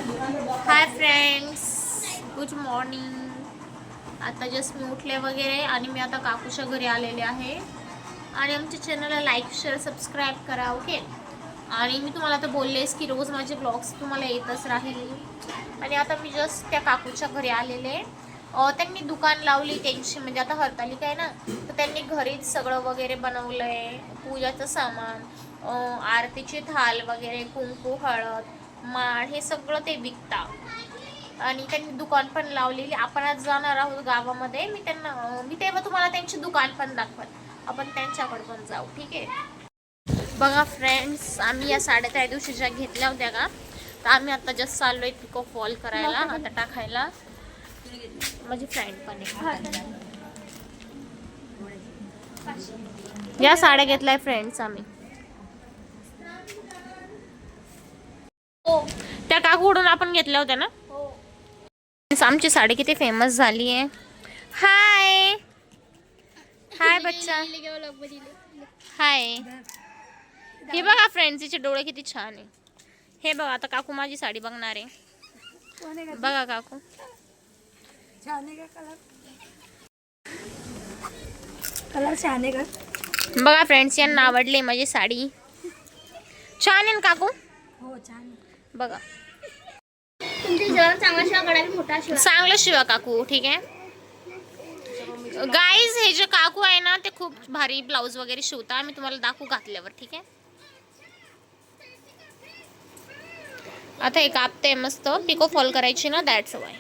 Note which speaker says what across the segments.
Speaker 1: Hi friends, good morning. आता just मी उठले वगैरे आणि मी आता काकूच्या घरी आलेले आहे. आणि आमच्या चॅनलला लाईक शेअर सबस्क्राईब करा. ओके. आणि मी तुम्हाला आता बोललेस की रोज माझे ब्लॉग्स तुम्हाला येतच राहील. आणि आता मी जस्ट त्या काकूच्या घरी आलेले. त्यांनी दुकान लावली त्यांची, म्हणजे आता हरतालिका आहे ना, तर त्यांनी घरीच सगळं वगैरे बनवलं आहे. पूजाचं सामान, आरतीची थाल वगैरे, कुंकू, हळद, माळ, हे सगळं ते विकता. आणि त्यांनी दुकान पण लावलेली. आपण आज जाणार आहोत गावामध्ये. मी तेव्हा तुम्हाला त्यांची दुकान पण दाखवत. आपण त्यांच्याकडे पण जाऊ, ठीक आहे. बघा फ्रेंड्स, आम्ही या साड्या त्या दिवशी ज्या घेतल्या होत्या का, तर आम्ही आता जस्ट चाललोय पिको फॉल करायला, आता टाकायला. माझी फ्रेंड पण आहे. या साड्या घेतल्या फ्रेंड्स आम्ही. त्या काकूकडून आपण घेतल्या होत्या ना. आमची साडी किती फेमस झाली आहे. हाय हाय बच्चा, हाय. हे बघा फ्रेंड्स, तिचे डोळे किती छान आहे. हे बघा, आता काकू माझी साडी बघणार आहे. बघा काकू,
Speaker 2: छान आहे का कलर छान आहे का.
Speaker 1: बघा फ्रेंड्स, यांना आवडली माझी साडी. छान आहे ना काकू.
Speaker 2: हो छान.
Speaker 1: बघा,
Speaker 2: चांगला
Speaker 1: शिवा काकू, ठीक आहे. गाईज, हे जे काकू आहे ना, ते खूप भारी ब्लाऊज वगैरे शिवता. आम्ही तुम्हाला दाखवू घातल्यावर, ठीक आहे. आता हे कापते मस्त, पिको फॉल करायची ना, दॅट्स वाय.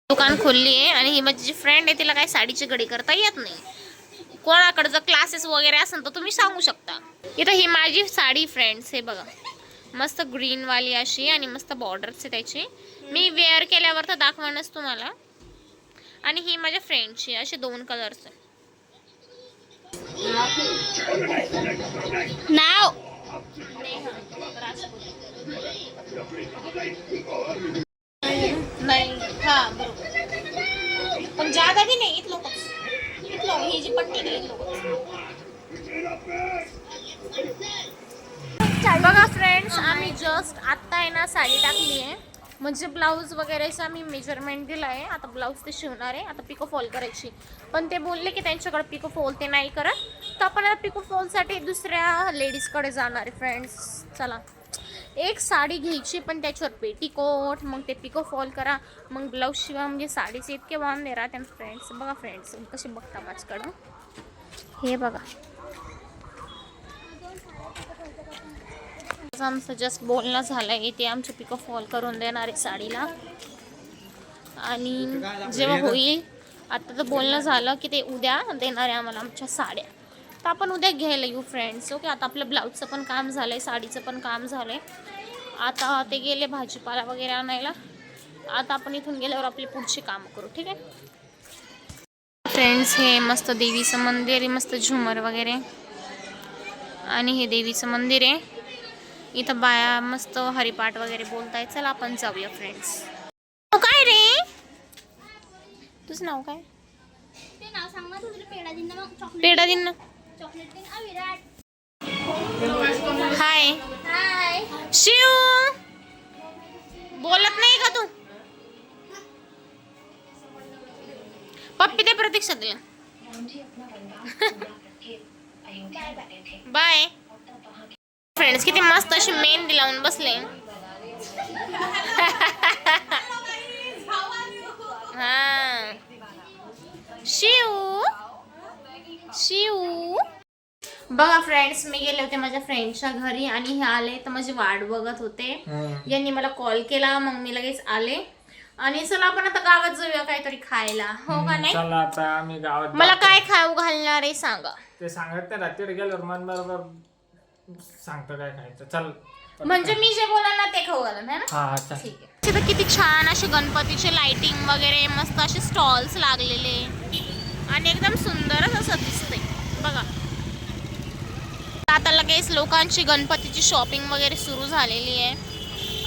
Speaker 1: दुकान खोलली आहे. आणि ही माझी जी फ्रेंड आहे, तिला काही साडीची घडी करता येत नाही. कोणाकडे जर क्लासेस वगैरे असेल तर तुम्ही सांगू शकता. इथं ही माझी साडी फ्रेंड्स, हे बघा, मस्त ग्रीन वाली अशी, आणि मस्त बॉर्डर्स आहे त्याची. मी वेअर केल्यावर तर दाखवणच तुम्हाला. आणि ही माझ्या फ्रेंडची, असे 2 कलर्स आहे. नाव नाही, हा बरोबर, पण ज्यादा भी नाही. इथलो ही जी पट्टी नाही. बघा फ्रेंड्स, आम्ही जस्ट आत्ता आहे ना साडी टाकली आहे. म्हणजे ब्लाऊज वगैरेचा मी मेजरमेंट दिलं आहे. आता ब्लाऊज ते शिवणार आहे. आता पिको फॉल करायची. पण ते बोलले की त्यांच्याकडे पिको फॉल ते नाही करत. तर आपण आता पिको फॉलसाठी दुसऱ्या लेडीजकडे जाणार आहे फ्रेंड्स. चला, एक साडी घ्यायची, पण त्याच्यावर पेटीकोट, मग ते पिको फॉल करा, मग ब्लाऊज शिवा. म्हणजे साडीचे इतके वांदे राहते फ्रेंड्स. बघा फ्रेंड्स, कसे बघता माझ्याकडं. हे बघा, आमचं जस्ट बोलणं झालं आहे. ते आमचं पिको फॉल करून देणार आहे साडीला. आणि जेव्हा होईल, आता तर बोलणं झालं की ते उद्या देणार आहे आम्हाला आमच्या साड्या. तर आपण उद्या घ्यायला येऊ फ्रेंड्स. ओके. आता आपलं ब्लाऊजचं पण काम झालं आहे, साडीचं पण काम झालं आहे. आता ते गेले भाजीपाला वगैरे आणायला. आता आपण इथून गेल्यावर आपली पुढची कामं करू, ठीक आहे फ्रेंड्स. हे मस्त देवीचं मंदिर आहे, मस्त झुमर वगैरे. आणि हे देवीचं मंदिर आहे. इथं बाया मस्त हरिपाठ वगैरे बोलताय. चला आपण जाऊया फ्रेंड्स. काय रे तुझं नाव काय. पेढा दिन ना. हाय हाय शिव, बोलत नाही का तू. पप्पी ते प्रतीक्षा दिला. Bye friends. किती मस्त अशी मेहंदी लावून बसले. हा शिव शिव. बघा फ्रेंड्स, मी गेले होते माझ्या फ्रेंडच्या घरी आणि हे आले तर माझी वाट बघत होते. यांनी मला कॉल केला, मग मी लगेच आले. आणि चला आपण आता गावात जाऊया काहीतरी खायला, हो का नाही.
Speaker 3: चला आता आम्ही गावात.
Speaker 1: मला काय खाऊ घालणार आहे सांगा.
Speaker 3: ते सांगत नाही, रात्री गेल्यावर मन बरोबर सांगतो काय खायचं. चल,
Speaker 1: म्हणजे मी जे बोला ना ते खाऊ घालून, है ना.
Speaker 3: हा चल.
Speaker 1: ठीक आहे. तिथे किती छान असे गणपतीचे लाइटिंग वगैरे, मस्त असे स्टॉल्स लागलेले आणि एकदम सुंदरच असं दिसतंय. बघा, आता लगेच लोकांची गणपतीची शॉपिंग वगैरे सुरू झालेली आहे.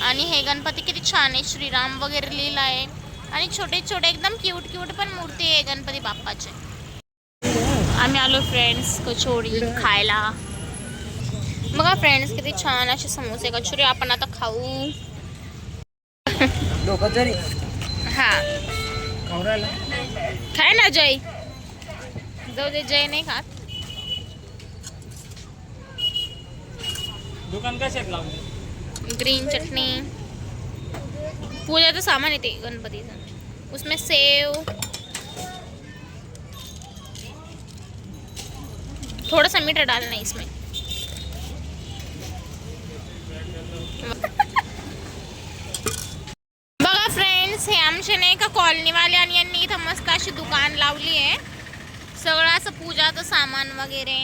Speaker 1: आणि हे गणपती किती छान आहे, श्रीराम वगैरे लिहिलं आहे. आणि छोटे छोटे एकदम क्यूट क्यूट पण मूर्ती आहे गणपती बाप्पाचे. आम्ही आलो फ्रेंड्स कचोरी खायला. बघा फ्रेंड्स किती छान असे समोसे कचोरी आपण आता खाऊ. हा खाय ना जय. जाऊ दे जय नाही खात.
Speaker 3: दुकान कशात लावले?
Speaker 1: ग्रीन चटनी पूजा सामान येते गणपतीचं. उसमें सेव थोड़ा सा मीठा डालना इसमें. बघा फ्रेंड्स हे आमचे नाही का कॉलनीवाले आणि यांनी इथं मस्त अशी दुकान लावली आहे. सगळं असं पूजाचं सामान वगैरे.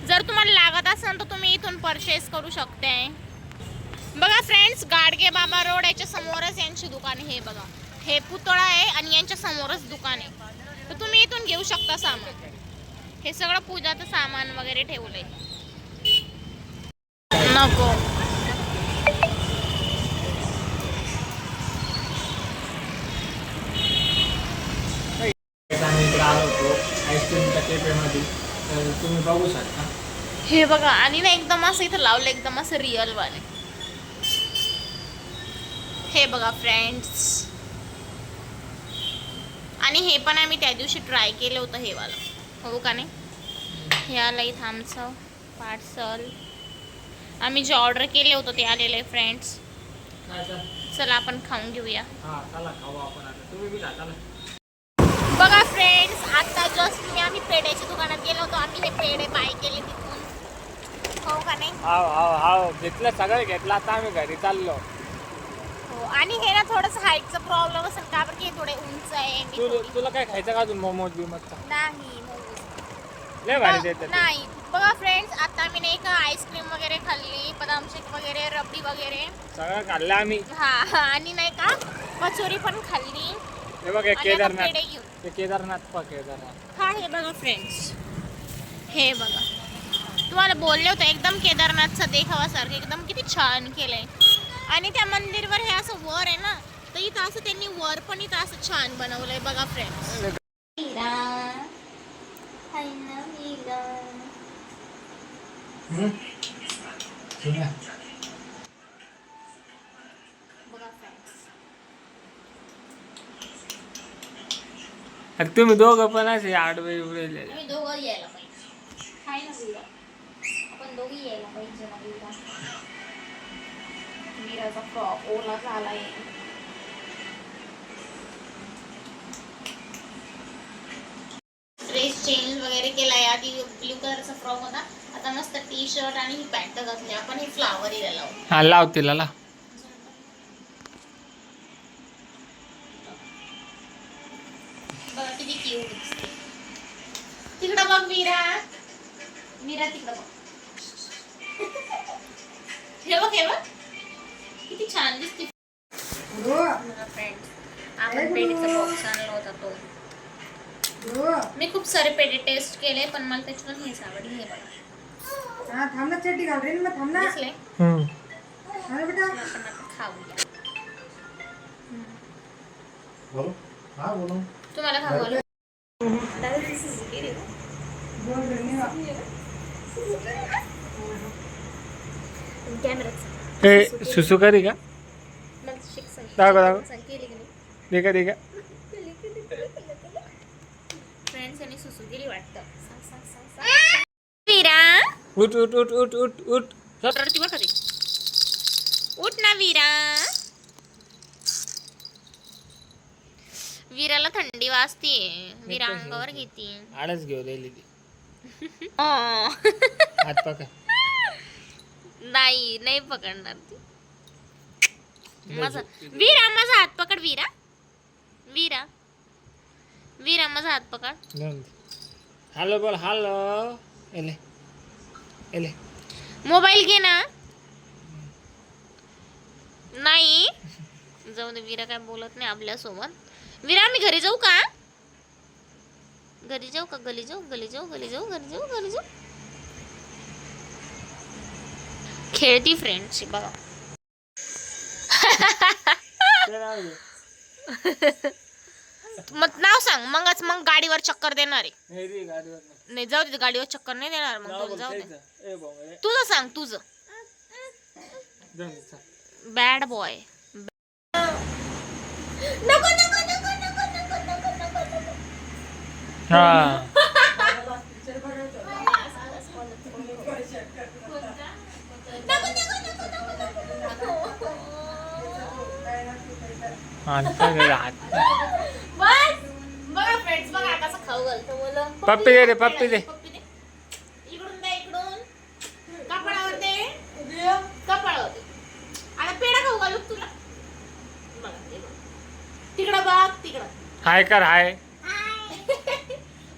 Speaker 1: जर तुम्हाला लागत असेल तर तुम्ही इथून परचेस करू शकते. बघा फ्रेंड्स गाडगे बाबा रोड याच्या समोरच यांची दुकान आहे. हे बघा हे पुतळा आहे आणि यांच्या समोरच दुकान आहे. तर तुम्ही इथून घेऊ शकता सामान. हे सगळं पूजाचं सामान वगैरे ठेवलंय. नको
Speaker 3: आम्ही इकडे आलो होतो आईस्क्रीमच्या कॅफेमध्ये, तर तुम्ही बघू शकता.
Speaker 1: हे बघा आणि ना एकदम असं इथं लावलं एकदम असं रिअल वाले. हे बघा फ्रेंड्स आणि हे पण आम्ही त्या दिवशी ट्राय केलं होतं हे वाला. हो का नाही. हे आलं इथं आमचं पार्सल. आम्ही जे ऑर्डर केले होतं ते आलेलं आहे फ्रेंड्स.
Speaker 3: काय तर
Speaker 1: चला आपण खाऊन घेऊया.
Speaker 3: हा चला खाऊ आपण आता. तुम्ही बी खा चला.
Speaker 1: बघा फ्रेंड्स आता जस्ट आम्ही पेढ्याच्या दुकानात गेलो होतो. आम्ही हे पेढे बाय केले तिथून. हो का नाही.
Speaker 3: हाव हाव हाव घेतलं सगळं घेतलं. आता आम्ही घरी चाललो.
Speaker 1: हो आणि हे ना थोडंसं हाईटचा प्रॉब्लेम असेल का बरं की हे थोडे उंच आहे. मी थोडी-
Speaker 3: तुला काय खायचं का अजून? मोमोज बिमोज
Speaker 1: नाही मोमोज
Speaker 3: लय भारी देतात.
Speaker 1: नाही. बघा फ्रेंड्स आता मी नाही का आईस्क्रीम वगैरे खाल्ली, बदाम शेक वगैरे, रबडी वगैरे.
Speaker 3: सगळं खाल्लं आम्ही.
Speaker 1: हा आणि नाही का कचोरी पण खाल्ली.
Speaker 3: हे बघ हे
Speaker 1: आणि आता
Speaker 3: केदारनाथ.
Speaker 1: पेढे घेऊ.
Speaker 3: ते केदारनाथ पा केदारनाथ.
Speaker 1: हा हे बघा फ्रेंड्स हे बघा. तुम्हाला बोलले होते एकदम केदारनाथचा देखावासारखं एकदम किती छान केलंय. आणि त्या मंदिरवर हे असं वर आहे ना, तर इथं असं त्यांनी वर पण इथं असं छान बनवलंय बघा फ्रेंड्स. बघा फ्रेंड्स
Speaker 3: तुम्ही दोघं पण असे आडवे उडलेले.
Speaker 1: आम्ही दोघं यायला पाहिजे. हाय ना वीरा, आपण दोघी यायला पाहिजे ना वीरा. वीराचा फ्रॉक ओला झालाय. ड्रेस चेंज वगैरे केलाय. आधी ब्ल्यू कलरचा फ्रॉक होता, आता मस्त टी शर्ट आणि ही पॅन्ट घातली. आपण हे फ्लावर लावू.
Speaker 3: हा लाव तिला लाव.
Speaker 1: बघा किती क्यूट दिसते. तिकडं बघ वीरा. वीरा तिकडं बघ. हे बघ हे बघ किती छान दिसते. फ्रेंड्स आपण पेढीचा बॉक्स आणला होता तो. मी खूप सारे पेढे टेस्ट केले पण मला त्याच्यातून हेच आवडले. हे बघा
Speaker 2: थांब ना चड्डी घाल रे मग थांब ना.
Speaker 1: दिसले.
Speaker 2: अरे बेटा
Speaker 1: आपण आता खाऊया. तुम्हाला खाऊ घालू.
Speaker 3: हे सुसू करी का? दाखव दाखव. देखा देखा.
Speaker 1: फ्रेंड्स आणि सुसू गेली वाटतं. वीरा
Speaker 3: उठ उठ उठ उठ उठ उठ.
Speaker 1: रडती बघ कधी. उठ ना वीरा. वीराला थंडी वाजतीये. वीरा अंगावर घेते.
Speaker 3: आडच घेऊ राहिली ती.
Speaker 1: Oh.
Speaker 3: हात पकड.
Speaker 1: नाही नाही पकडणार ती. माझा वीरा माझा हात पकड. वीरा वीरा वीरा माझा हात पकड.
Speaker 3: हॅलो बोल हॅलो. एले एले.
Speaker 1: मोबाईल घे ना. नाही जाऊ दे. वीरा काय बोलत नाही आपल्या सोबत. वीरा मी घरी जाऊ का? घरी जाऊ का? गली जाऊ गली जाऊ गली जाऊ घरी जाऊ घरी जाऊ. खेळती फ्रेंडशी बघा. मग नाव सांग मगच मग गाडीवर चक्कर देणार आहे.
Speaker 3: गाडीवर
Speaker 1: नाही जाऊ दे, गाडीवर चक्कर नाही देणार मग तुला, जाऊ दे. तुझं सांग तुझं. Bad boy. नको नको नको नको नको नको नको नको.
Speaker 3: हा
Speaker 1: बस बघा फ्रेंड्स, बघा आता कसं खाऊ घालतो मुलं.
Speaker 3: पप्पी दे रे, पप्पी दे.
Speaker 1: इकडून दे, इकडून कपाळावर दे, कपाळावर दे. आता पेढा खाऊ घालू का तुला. बघा, ते बघ. तिकडं बघ, तिकडं.
Speaker 3: हाय कर, हाय.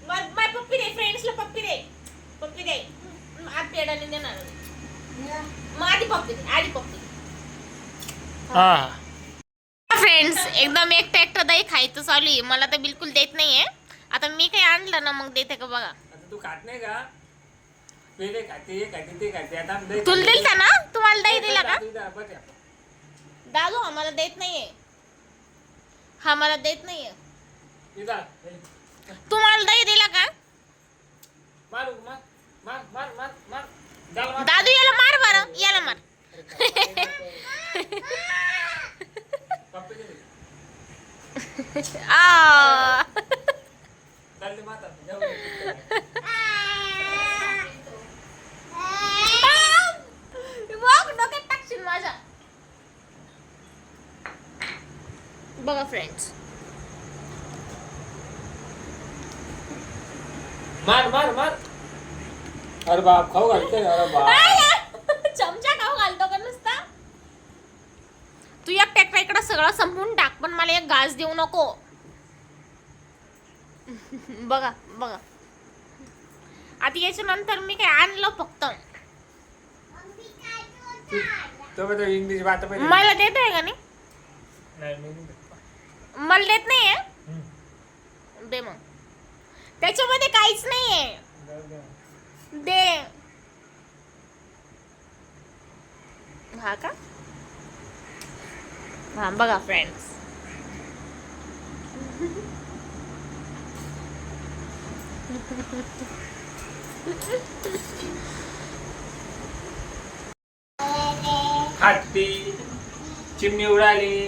Speaker 1: माय पप्पी दे, फ्रेंड्सला पप्पी दे, पप्पी दे. आज पेढा नाही देणार मग, आधी पप्पी दे, आधी पप्पी.
Speaker 3: हा
Speaker 1: फ्रेंड्स, एकदम एकटं दही खायचं चालू आहे. मला तर बिलकुल देत नाहीये. आता मी काही आणलं ना मग देते का बघा.
Speaker 3: आता तू खात नाही का? पहिले खाते, हे खाते, ते खाते. आता आम्ही दही
Speaker 1: तुला
Speaker 3: खाते.
Speaker 1: दिलता ना, तुम्हाला दही दिला का?
Speaker 3: दादू दा, बघ या.
Speaker 1: दादू आम्हाला देत नाहीये, हा मला देत नाहीये.
Speaker 3: इधर.
Speaker 1: तुम्हाला दही दिला का?
Speaker 3: मारू, मार, मार, मार, मार, मार. जाल मार.
Speaker 1: दादू याला मार बरं, याला मार.
Speaker 3: पप्पी दे.
Speaker 1: आ.
Speaker 3: चालते माता. जाऊ दे.
Speaker 1: बघ, डोक्यात टाकशील माझ्या. बघा फ्रेंड्स,
Speaker 3: मार, मार, मार. अरे बाप, खाऊ घालते. अरे बाप.
Speaker 1: चमचा खाऊ घालतो का नुसता. तू एकट्या इकडं सगळं संपून टाक, पण मला एक घास देऊ नको. बघा बघा, आता याच्या नंतर मी काय आणलं फक्त.
Speaker 3: तो बघ, इंग्लिश बात पाहिजे.
Speaker 1: मला देत आहे का नाही?
Speaker 3: नाही, मी नाही देत.
Speaker 1: मला देत नाहीये.
Speaker 3: हम्म.
Speaker 1: दे मग, त्याच्यामध्ये काहीच नाहीये.
Speaker 3: जाऊ दे.
Speaker 1: दे. हा का? हा बघा फ्रेंड्स,
Speaker 3: हाती चिमणी उडाली,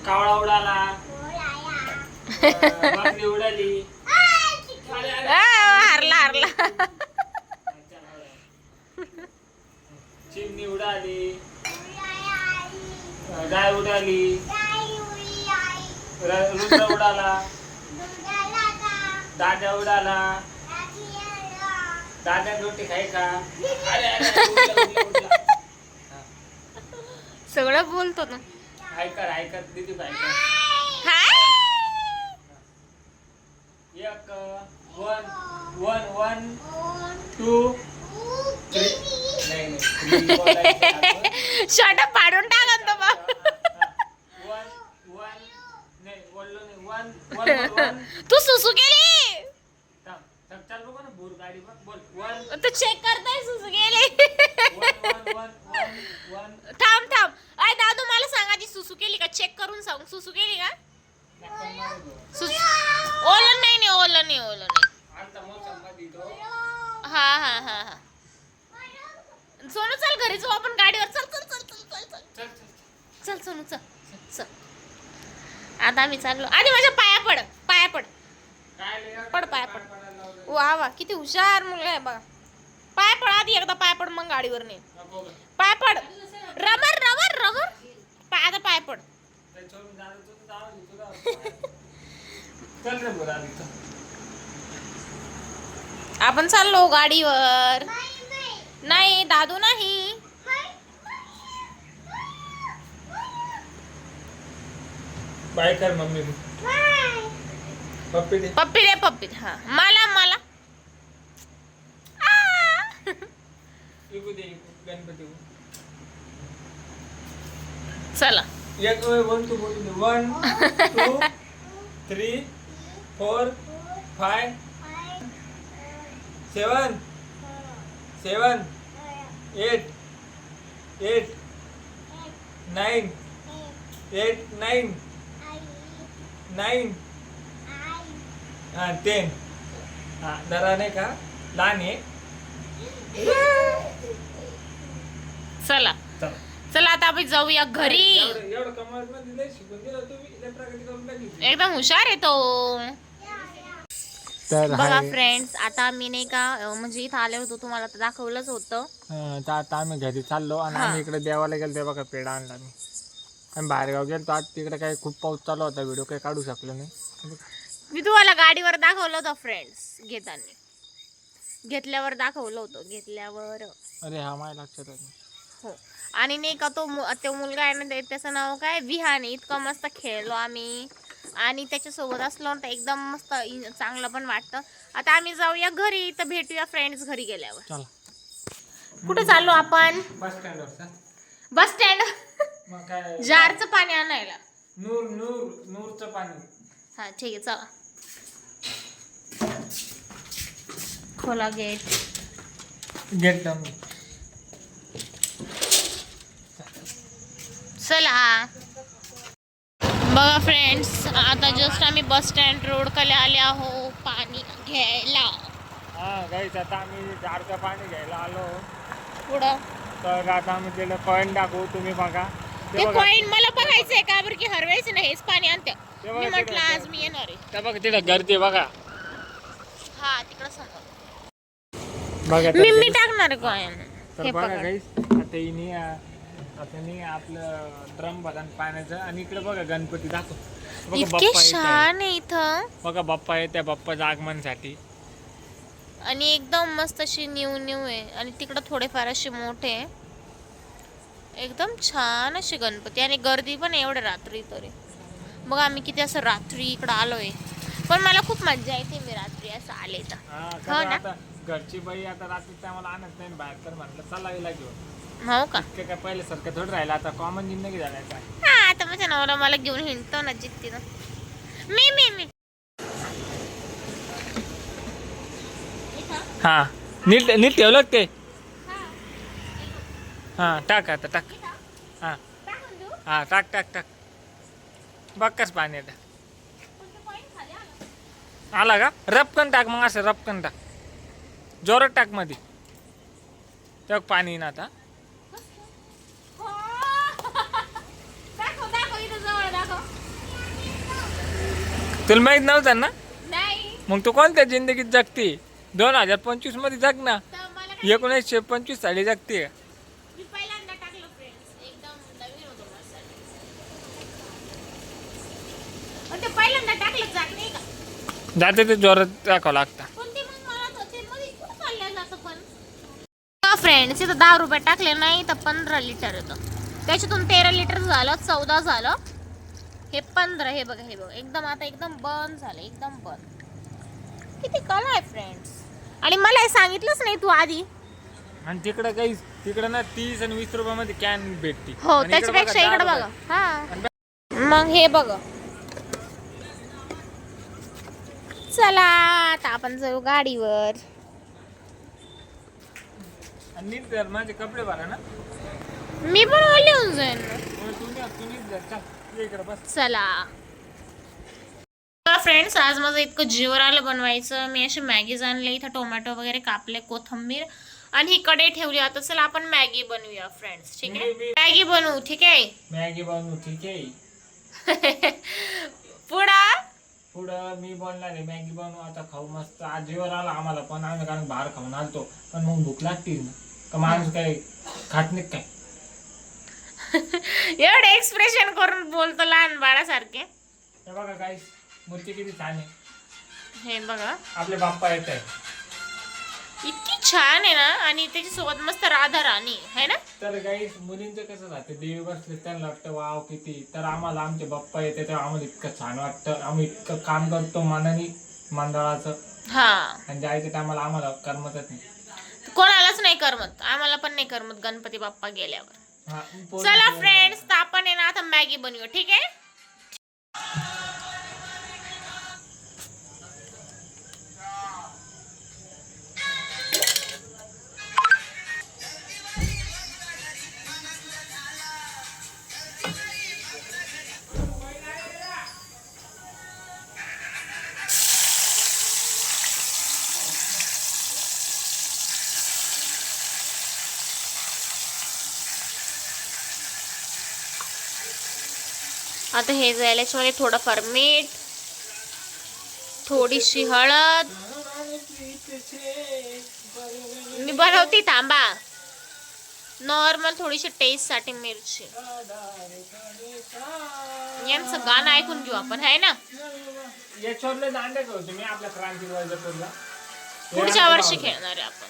Speaker 3: कावळा उडाला, बकरी उडाली.
Speaker 1: हारला हारला.
Speaker 3: चिमणी उडाली, गाय उडाली, रुद्र उडाला, दादा उडाला. दादा रोटी खाय का? अरे, अरे, उडला, उडला, उडला.
Speaker 1: सगळं बोलतो ना.
Speaker 3: ऐकर, ऐकर, दीदी ऐकर.
Speaker 1: हाय.
Speaker 3: एक, one, one, one, two, three. नाही, नाही, three बोलायचं.
Speaker 1: शॉर्ट पाडून टाकन तो बा.
Speaker 3: वन, वन, नाही, बोललो नाही. One, one, one.
Speaker 1: तू सुसू केली.
Speaker 3: थांब, थांब, चाल बघ ना, बोर गाडी बघ. बोल, वन,
Speaker 1: तू चेक करताय सुसू केली.
Speaker 3: One, one, one, one, one.
Speaker 1: थांब थांब, आय दादू मला सांग आधी सुसू केली का, चेक करून सांग. सुसू केली का?
Speaker 3: नाकात मारू दो.
Speaker 1: ओलं नाही नाही, ओलं नाही, ओलं नाही.
Speaker 3: आता मोसम मध्ये तो.
Speaker 1: हा हा हा हा. सोनू चल घरी जाऊ आपण गाडीवर. चल चल चल चल चल चल
Speaker 3: चल, चल.
Speaker 1: चल सोनू चल चल. आता आम्ही चाललो. आधी माझ्या पाया पड, पाया पड.
Speaker 3: काय लय
Speaker 1: पड पाया पड.
Speaker 3: पडायला लावलं.
Speaker 1: वा वा, किती हुशार मुलगा आहे बघा. पाय पड आधी, एकदा पाय पड मग गाडीवर नाही.
Speaker 3: नको गं.
Speaker 1: पाय पड. Rubber rubber rubber. पाय, आता पाय पड.
Speaker 3: ते सोडून जाणं तुझं जावं दे, तुझं. चल रे बोला इथं.
Speaker 1: आपण चाललो गाडीवर. नाही दादू नाही.
Speaker 3: बाय कर मम्मी. पप्पी दे.
Speaker 1: पप्पी दे, पप्पी दे. हा मला मला.
Speaker 3: इकू दे, गणपती.
Speaker 1: चला.
Speaker 3: एक, वन, टू बोलू दे. 1 2 3 4 5 7 7 8 8 9 8 9 9 10 हा जरा नाही का लहान आहे.
Speaker 1: चला
Speaker 3: चला
Speaker 1: चला आता आपण जाऊया घरी.
Speaker 3: एवढं कमाल मध्ये लय शिकून दिलं तुम्ही, लय प्रगती करून टाकली.
Speaker 1: एकदम हुशार आहे तो.
Speaker 3: तर
Speaker 1: बघा फ्रेंड्स, आता मी नाही का म्हणजे इथं आले होतो, तुम्हाला तर दाखवलंच होतं.
Speaker 3: तर आता आम्ही घरी चाललो आणि आम्ही इकडे देवाला गेलो ते बघा पेढा आणला मी. आम्ही बाहेरगाव गेलो तर आज तिकडे काही खूप पाऊस चालू होता, व्हिडिओ काही काढू शकलो नाही.
Speaker 1: मी तुम्हाला गाडीवर दाखवलं होतं फ्रेंड्स, घेतल्यावर दाखवलं होतं, घेतल्यावर.
Speaker 3: अरे हा माझ्या लक्षात आलं.
Speaker 1: हो. आणि नाही का तो मुलगा आहे ना, त्याचं नाव काय विहान. इतकं मस्त खेळलो आम्ही आणि त्याच्यासोबत असलो तर एकदम मस्त चांगलं पण वाटतं. आता आम्ही जाऊया घरी, तर भेटूया फ्रेंड्स घरी गेल्यावर.
Speaker 3: चला.
Speaker 1: कुठे चाललो आपण?
Speaker 3: बस स्टँडवर.
Speaker 1: Bus stand.
Speaker 3: मग काय
Speaker 1: जारचं पाणी आणायला.
Speaker 3: नूरचं पाणी.
Speaker 1: हा ठीक आहे, चला. खोला गेट.
Speaker 3: घेतलं मी.
Speaker 1: चला. बघा फ्रेंड्स, आता जस्ट आम्ही बस स्टँड रोड कडे आले आहो पाणी घ्यायला.
Speaker 3: हा गाईच आता आम्ही जारचं पाणी घ्यायला आलो.
Speaker 1: पुढं
Speaker 3: तर आता आम्ही त्याला कॉईन दाखवू, तुम्ही बघा.
Speaker 1: ते कॉईन मला बघायचंय का बरं, की हरवायचं नाही, हेच पाणी आणते.
Speaker 3: ते बघा
Speaker 1: मी म्हटलं
Speaker 3: तिकडे.
Speaker 1: आज मी येणार आहे.
Speaker 3: त्या बघा तिकडे गर्दी बघा.
Speaker 1: हा तिकडं समोर.
Speaker 3: बघा
Speaker 1: मी टाकणार कॉईन.
Speaker 3: तर
Speaker 1: हे
Speaker 3: बघा
Speaker 1: पकड.
Speaker 3: गाईस, आता हिने आपलं ड्रम भरण पाण्याचं आणि इकडे बघा गणपती दाखव. बघा
Speaker 1: इतके
Speaker 3: बाप्पा येत आहे.
Speaker 1: छान आहे इथं.
Speaker 3: बघा बाप्पा आहे, त्या बाप्पाच्या आगमनासाठी.
Speaker 1: आणि एकदम मस्त अशी न्यू आहे. आणि तिकडं थोडेफार असे मोठे. एकदम छान अशी गणपती आणि गर्दी पण एवढे रात्री तरी. मग आम्ही किती असं रात्री इकडं आलोय, पण मला खूप मजा येते मी रात्री असं आले तर. हो ना.
Speaker 3: आता घरची बाई आता रात्री त्या मला आणत नाही बाहेर, तर म्हटलं चला हिला घेऊन.
Speaker 1: हो का.
Speaker 3: ते काय पहिले सारखं थोडं राहिलं, आता कॉमन जिंदगी झालाय.
Speaker 1: हा आता माझ्या नवरा मला घेऊन हिंडतो ना जिद्दीनं. मी
Speaker 3: हा नीट ठेवलं ते. हा टाक आता टाक. हा हा टाक. बक्काच पाणी आता आला का. रपकन टाक, मग असं रपकन टाक, जोरात टाक मध्ये. तेव्हा पाणी ना आता. तुला माहित नव्हतं ना. मग तू कोणत्या जिंदगीत जगते? 2025 मध्ये जग ना. 1925 साली जगते. जाते ते जोरात टाकावं लागतं.
Speaker 1: फ्रेंड्स, इथं 10 रुपये टाकले नाही तर 15 लिटर येतं. त्याच्यातून 13 लिटर झालं, 14 झालं, हे 15. हे बघा एकदम आता एकदम बंद झालं, एकदम बंद. किती कला आहे फ्रेंड्स. आणि मला हे सांगितलंच नाही तू आधी.
Speaker 3: आणि तिकडे ना 30 आणि 20 रुपयामध्ये कॅन भेटते.
Speaker 1: हो, त्याच्यापेक्षा इकडे बघा. हा मग हे बघा. चला आता आपण जाऊ गाडीवर.
Speaker 3: आणि नीट धर, माझे कपडे भरा ना.
Speaker 1: मी पण ओली होऊन जाईन.
Speaker 3: तू नीट धर. चल ये इकडे बस.
Speaker 1: चला फ्रेंड्स, आज माझं इतकं जीवर आलं बनवायचं. मी अशी मॅगीज आणले, इथं टोमॅटो वगैरे कापले, कोथिंबीर आणि ही कढई ठेवली. आता चला आपण मॅगी बनवूया फ्रेंड्स. ठीक आहे, मॅगी बनवू. ठीक आहे,
Speaker 3: मॅगी बनवू. ठीक आहे. पुढं मी बोलणार आहे मॅगी बनवू. आता खाऊ मस्त. आज जीवर आला आम्हाला पण, आम्ही कारण बाहेर खाऊन आलतो. पण मग भूक लागतील ना, का माणूस काय खात नाही काय.
Speaker 1: एवढे एक्सप्रेशन करून बोलतो लहान बाळासारखे.
Speaker 3: हे बघा काय मूर्ती किती छान आहे.
Speaker 1: हे बघा
Speaker 3: आपले बाप्पा येत आहे.
Speaker 1: इतकी छान आहे ना. आणि त्याच्यासोबत मस्त राधा राणी आहे ना.
Speaker 3: तर काही मुलींचं कसं राहतं, देवी बसले त्यांना वाटतं वाव किती. तर आम्हाला आमचे बाप्पा येते तेव्हा आम्हाला इतकं छान वाटतं. आम्ही इतकं काम करतो मनानी मंडळाचं.
Speaker 1: हा,
Speaker 3: आणि जायच्या टायमाला आम्हाला करमतच नाही.
Speaker 1: कोणालाच नाही करमत, आम्हाला पण नाही करमत गणपती बाप्पा गेल्यावर. चला फ्रेंड्स, आपण आहे ना आता मॅगी बनवूया. ठीक आहे. आता हे जायला याच्यामध्ये थोडंफार मीठ, थोडीशी हळद. मी बनवते थांबा. नॉर्मल थोडीशी टेस्ट साठी मिरची. यांचं गाणं ऐकून घेऊ आपण, आहे ना.
Speaker 3: याच्यावरले दांडे करतो मी आपल्या क्रांतीवाजापूरला.
Speaker 1: पुढच्या वर्षी खेळणार आहे आपण.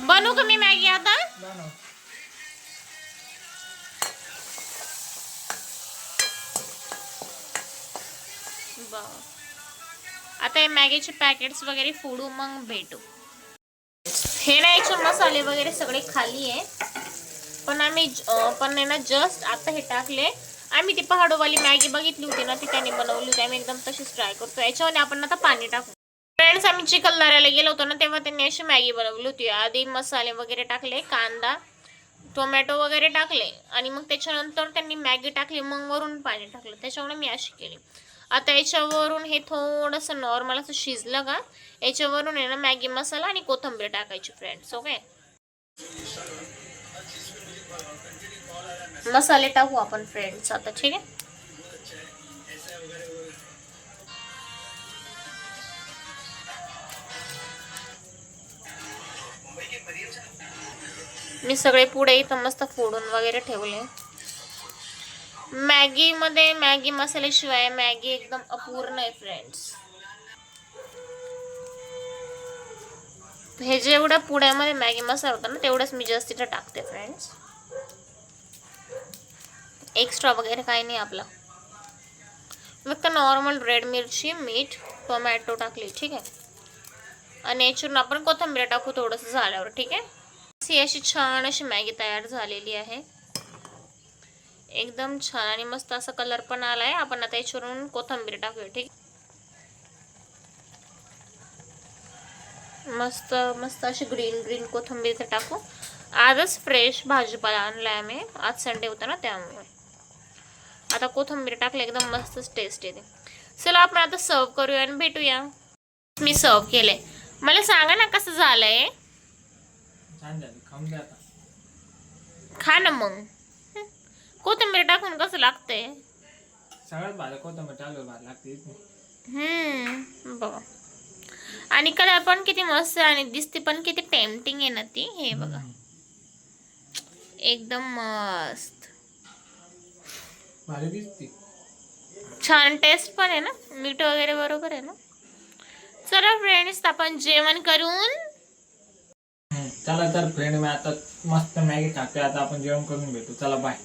Speaker 1: बनवू का मी मॅगी आता?
Speaker 3: बनव.
Speaker 1: आता हे मॅगीचे पॅकेट्स वगैरे फोडू, मग भेटू. हे ना याचे मसाले वगैरे सगळे खाली आहे, पण आम्ही ना जस्ट आता हे टाकले. आम्ही ती पहाडोवाली मॅगी बघितली होती ना, ती त्याने बनवली होती. आम्ही एकदम तशीच ट्राय करतो. याच्यामध्ये आपण आता पाणी टाकू. फ्रेंड्स, आम्ही चिखलदऱ्याला गेलो होतो ना, तेव्हा त्यांनी अशी मॅगी बनवली होती. आधी मसाले वगैरे टाकले, कांदा टोमॅटो वगैरे टाकले, आणि मग त्याच्यानंतर त्यांनी मॅगी टाकली, मग वरून पाणी टाकलं. त्याच्यामुळे मी अशी केली. आता याच्यावरून हे थोडंसं नॉर्मल असं शिजलं का, याच्यावरून आहे ना मॅगी मसाला आणि कोथिंबीर टाकायची फ्रेंड्स. ओके, मसाले टाकू आपण फ्रेंड्स आता. ठीक आहे. मी सगळे पुढे इथं मस्त फोडून वगैरे ठेवले. मॅगी मध्ये मॅगी मसाल्याशिवाय मॅगी एकदम अपूर्ण आहे फ्रेंड्स. हे जेवढ्या पुड्यामध्ये मॅगी मसाला होता ना, तेवढंच मी जस्ट इथं टाकते फ्रेंड्स. एक्स्ट्रा वगैरे काही नाही आपलं. फक्त नॉर्मल रेड मिरची, मीठ, टोमॅटो टाकली. ठीक आहे. आणि याच्यावरून आपण कोथिंबीर टाकू थोडंसं झाल्यावर. ठीक आहे. ही अशी छान अशी मॅगी तयार झालेली आहे. एकदम छान आणि मस्त असा कलर पण आलाय. आपण आता याच्यावरून कोथिंबीर टाकूया. ठीक, मस्त मस्त अशी ग्रीन कोथिंबीर टाकू. आजच फ्रेश भाजीपाला आणलाय आम्ही. आज संडे होता ना, त्यामुळे आता कोथिंबीर टाकले एकदम मस्त टेस्ट येते. चला आपण आता सर्व करूया आणि भेटूया. मी सर्व केले. मला सांगा ना कसं झालंय.
Speaker 3: छान झाली, खाऊन घ्या आता.
Speaker 1: खा ना मग. कोथिंबीर टाकून कसं लागतंय.
Speaker 3: सगळ्यात भाजी कोथिंबीर टाकल्यावर भाजी लागते.
Speaker 1: बघा, आणि कलर पण किती मस्त आणि दिसते पण किती टेम्पटिंग आहे ना ती. हे बघा, एकदम मस्त
Speaker 3: भारी दिसते.
Speaker 1: छान टेस्ट पण आहे ना, मीठ वगैरे बरोबर आहे ना. चला फ्रेंड्स, आपण जेवण करून.
Speaker 3: चला तर फ्रेंड, मी आता मस्त मॅगी खाते. आता आपण जेवण करून भेटू. चला बाय.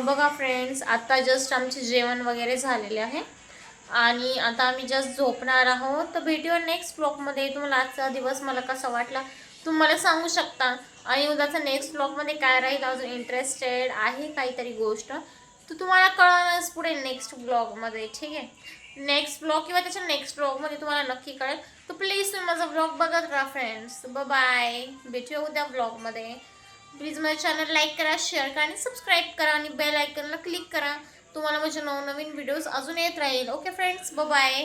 Speaker 1: बघा फ्रेंड्स, आता जस्ट आमचे जेवण वगैरे झालेले आहे आणि आता आम्ही जस्ट झोपणार आहोत. तर भेटूया नेक्स्ट ब्लॉगमध्ये. तुम्हाला आजचा दिवस मला कसा वाटला तुम्हाला सांगू शकता, आणि उद्याचा नेक्स्ट ब्लॉगमध्ये काय राहील, अजून इंटरेस्टेड आहे काहीतरी गोष्ट, तर तुम्हाला कळणारच पुढे नेक्स्ट ब्लॉगमध्ये. ठीक आहे. नेक्स्ट ब्लॉग किंवा त्याच्या नेक्स्ट ब्लॉगमध्ये तुम्हाला नक्की कळेल. तर प्लीज तुम्ही माझा ब्लॉग बघत राहा फ्रेंड्स. बाय, भेटूया उद्या ब्लॉगमध्ये. प्लीज माझ्या चॅनल लाईक करा, शेअर करा आणि सबस्क्राईब करा आणि बेल आयकॉनला क्लिक करा. तुम्हाला माझे नवनवीन व्हिडिओज अजून येत राहील. Okay friends, bye.